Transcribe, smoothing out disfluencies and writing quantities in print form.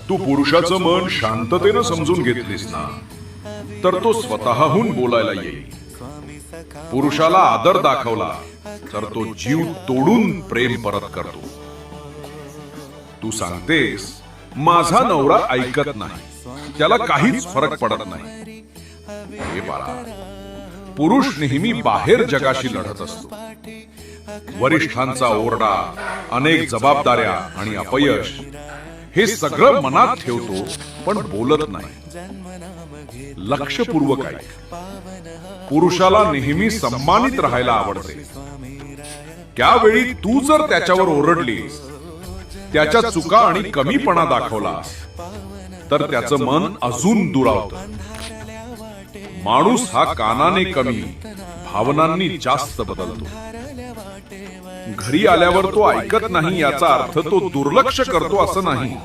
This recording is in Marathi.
तू पुरुषाचं मन शांततेनं समजून घेतलीस ना, तर तो स्वतःहून बोलायला येईल. पुरुषाला आदर दाखवला तर तो जीव तोडून प्रेम परत करतो. तू सांगतेस माझा नवरा ऐकत नाही, त्याला काहीच फरक पडत नाही. हे बाळा, पुरुष नेहमी बाहेर जगाशी लढत असतो. वरिष्ठांचा ओरडा, अनेक जबाबदाऱ्या आणि अपयश हे सगळं मनात ठेवतो, पण बोलत नाही. लक्षपूर्वक ऐक. पुरुषाला नेहमी सम्मानित राहायला आवडते. त्यावेळी तू जर त्याच्यावर ओरडलीस, त्याच्या चुका आणि कमीपणा दाखवलास, तर त्याचं मन अजून दुरावतं. माणूस हा कानाने कमी, भावनांनी जास्त बदलतो. घरी आल्यावर तो ऐकत नाही याचा अर्थ तो दुर्लक्ष करतो असं नाही.